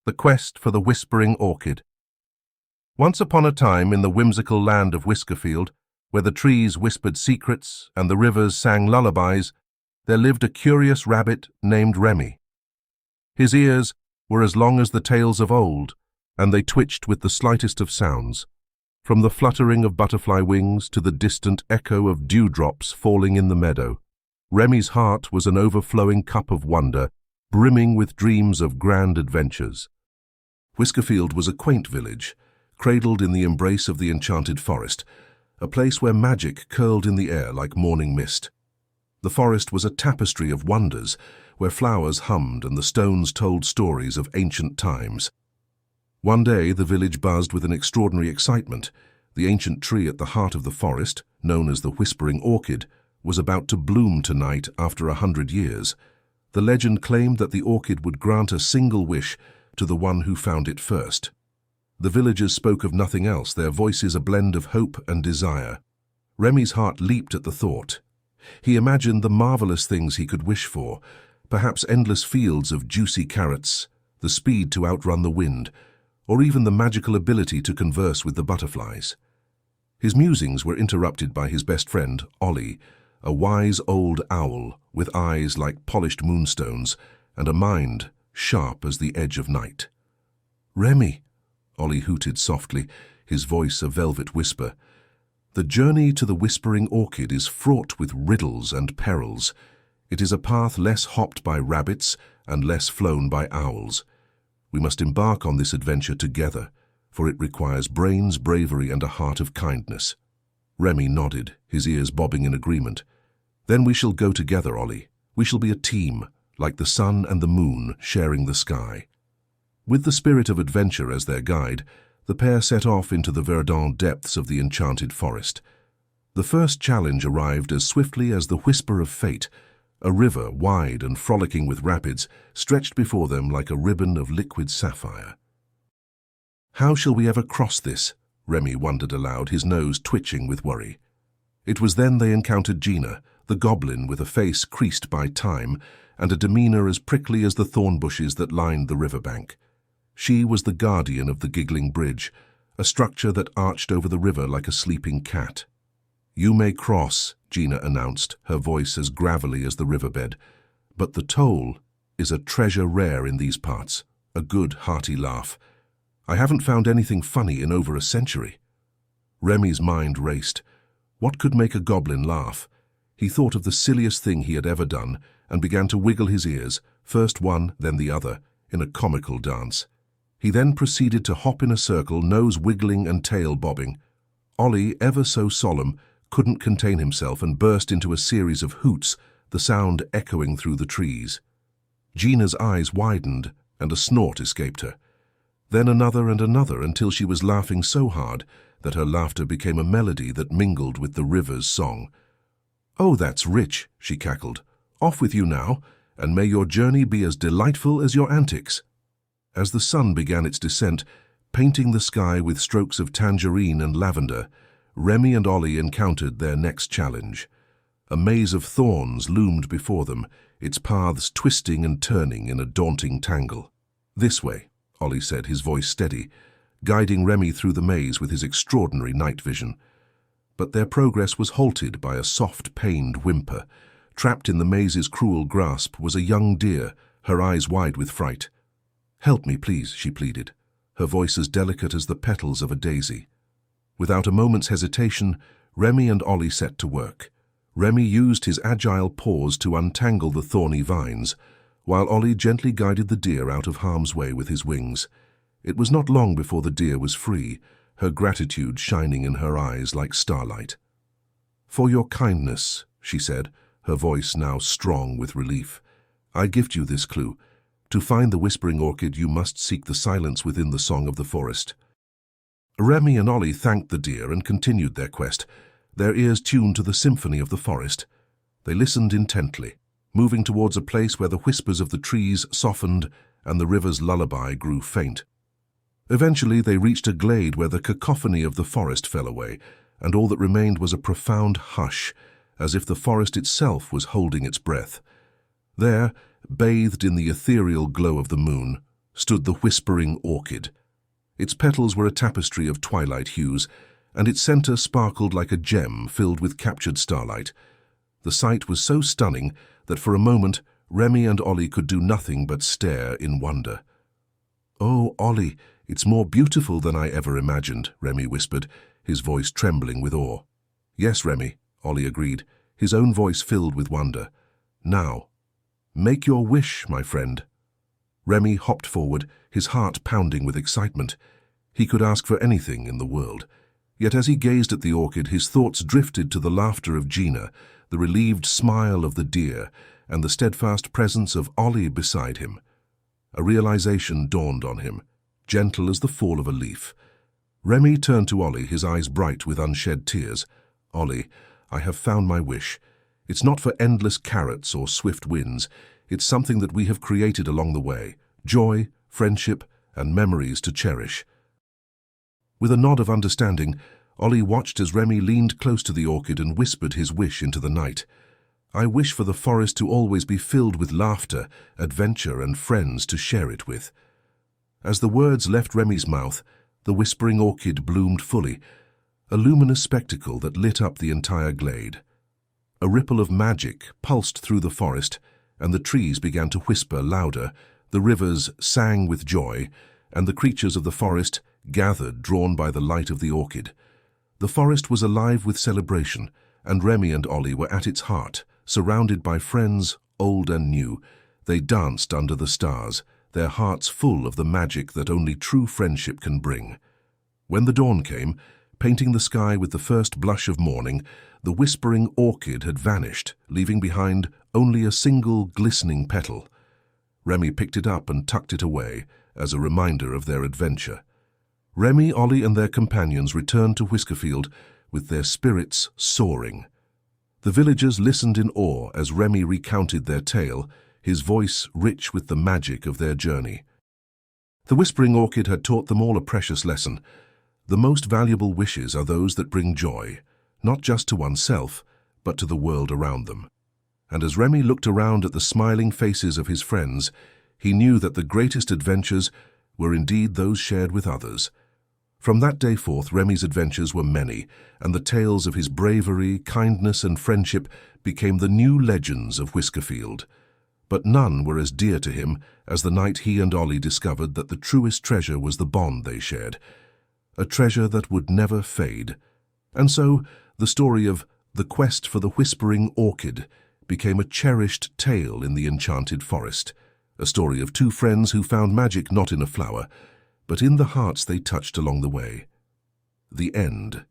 The Quest for the Whispering Orchid. Once upon a time in the whimsical land of Whiskerfield, where the trees whispered secrets and the rivers sang lullabies, there lived a curious rabbit named Remy. His ears were as long as the tails of old, and they twitched with the slightest of sounds, from the fluttering of butterfly wings to the distant echo of dewdrops falling in the meadow. Remy's heart was an overflowing cup of wonder, brimming with dreams of grand adventures. Whiskerfield was a quaint village, cradled in the embrace of the Enchanted Forest, a place where magic curled in the air like morning mist. The forest was a tapestry of wonders, where flowers hummed and the stones told stories of ancient times. One day the village buzzed with an extraordinary excitement. The ancient tree at the heart of the forest, known as the Whispering Orchid, was about to bloom tonight after 100 years. The legend claimed that the orchid would grant a single wish to the one who found it first. The villagers spoke of nothing else, their voices a blend of hope and desire. Remy's heart leaped at the thought. He imagined the marvelous things he could wish for, perhaps endless fields of juicy carrots, the speed to outrun the wind, or even the magical ability to converse with the butterflies. His musings were interrupted by his best friend, Ollie, a wise old owl with eyes like polished moonstones and a mind sharp as the edge of night. "Remy," Ollie hooted softly, his voice a velvet whisper, "the journey to the Whispering Orchid is fraught with riddles and perils. It is a path less hopped by rabbits and less flown by owls. We must embark on this adventure together, for it requires brains, bravery, and a heart of kindness." Remy nodded, his ears bobbing in agreement. "Then we shall go together, Ollie. We shall be a team, like the sun and the moon sharing the sky." With the spirit of adventure as their guide, the pair set off into the verdant depths of the Enchanted Forest. The first challenge arrived as swiftly as the whisper of fate. A river, wide and frolicking with rapids, stretched before them like a ribbon of liquid sapphire. "How shall we ever cross this?" Remy wondered aloud, his nose twitching with worry. It was then they encountered Gina, the goblin with a face creased by time and a demeanor as prickly as the thorn bushes that lined the riverbank. She was the guardian of the Giggling Bridge, a structure that arched over the river like a sleeping cat. "You may cross," Gina announced, her voice as gravelly as the riverbed. "But the toll is a treasure rare in these parts," a good, hearty laugh. "I haven't found anything funny in over a century." Remy's mind raced. What could make a goblin laugh? He thought of the silliest thing he had ever done and began to wiggle his ears, first one, then the other, in a comical dance. He then proceeded to hop in a circle, nose wiggling and tail bobbing. Ollie, ever so solemn, couldn't contain himself and burst into a series of hoots, the sound echoing through the trees. Gina's eyes widened and a snort escaped her. Then another and another until she was laughing so hard that her laughter became a melody that mingled with the river's song. "Oh, that's rich," she cackled. "Off with you now, and may your journey be as delightful as your antics." As the sun began its descent, painting the sky with strokes of tangerine and lavender, Remy and Ollie encountered their next challenge. A maze of thorns loomed before them, its paths twisting and turning in a daunting tangle. "This way," Ollie said, his voice steady, guiding Remy through the maze with his extraordinary night vision. But their progress was halted by a soft, pained whimper. Trapped in the maze's cruel grasp was a young deer, her eyes wide with fright. "Help me, please," she pleaded, her voice as delicate as the petals of a daisy. Without a moment's hesitation, Remy and Ollie set to work. Remy used his agile paws to untangle the thorny vines, while Ollie gently guided the deer out of harm's way with his wings. It was not long before the deer was free, her gratitude shining in her eyes like starlight. "For your kindness," she said, her voice now strong with relief, "I gift you this clue. To find the Whispering Orchid, you must seek the silence within the song of the forest." Remy and Ollie thanked the deer and continued their quest, their ears tuned to the symphony of the forest. They listened intently, moving towards a place where the whispers of the trees softened and the river's lullaby grew faint. Eventually they reached a glade where the cacophony of the forest fell away, and all that remained was a profound hush, as if the forest itself was holding its breath. There, bathed in the ethereal glow of the moon, stood the Whispering Orchid. Its petals were a tapestry of twilight hues, and its center sparkled like a gem filled with captured starlight. The sight was so stunning that for a moment Remy and Ollie could do nothing but stare in wonder. "Oh, Ollie, it's more beautiful than I ever imagined," Remy whispered, his voice trembling with awe. "Yes, Remy," Ollie agreed, his own voice filled with wonder. "Now, make your wish, my friend." Remy hopped forward, his heart pounding with excitement. He could ask for anything in the world. Yet as he gazed at the orchid, his thoughts drifted to the laughter of Gina, the relieved smile of the deer, and the steadfast presence of Ollie beside him. A realization dawned on him, gentle as the fall of a leaf. Remy turned to Ollie, his eyes bright with unshed tears. "Ollie, I have found my wish. It's not for endless carrots or swift winds. It's something that we have created along the way. Joy, friendship, and memories to cherish." With a nod of understanding, Ollie watched as Remy leaned close to the orchid and whispered his wish into the night. "I wish for the forest to always be filled with laughter, adventure, and friends to share it with." As the words left Remy's mouth, the Whispering Orchid bloomed fully, a luminous spectacle that lit up the entire glade. A ripple of magic pulsed through the forest, and the trees began to whisper louder, the rivers sang with joy, and the creatures of the forest gathered, drawn by the light of the orchid. The forest was alive with celebration, and Remy and Ollie were at its heart, surrounded by friends, old and new. They danced under the stars, their hearts full of the magic that only true friendship can bring. When the dawn came, painting the sky with the first blush of morning, the Whispering Orchid had vanished, leaving behind only a single glistening petal. Remy picked it up and tucked it away, as a reminder of their adventure. Remy, Ollie, and their companions returned to Whiskerfield with their spirits soaring. The villagers listened in awe as Remy recounted their tale, his voice rich with the magic of their journey. The Whispering Orchid had taught them all a precious lesson. The most valuable wishes are those that bring joy, not just to oneself, but to the world around them. And as Remy looked around at the smiling faces of his friends, he knew that the greatest adventures were indeed those shared with others. From that day forth, Remy's adventures were many, and the tales of his bravery, kindness, and friendship became the new legends of Whiskerfield. But none were as dear to him as the night he and Ollie discovered that the truest treasure was the bond they shared, a treasure that would never fade. And so, the story of the quest for the Whispering Orchid became a cherished tale in the Enchanted Forest, a story of two friends who found magic not in a flower, but in the hearts they touched along the way. The end.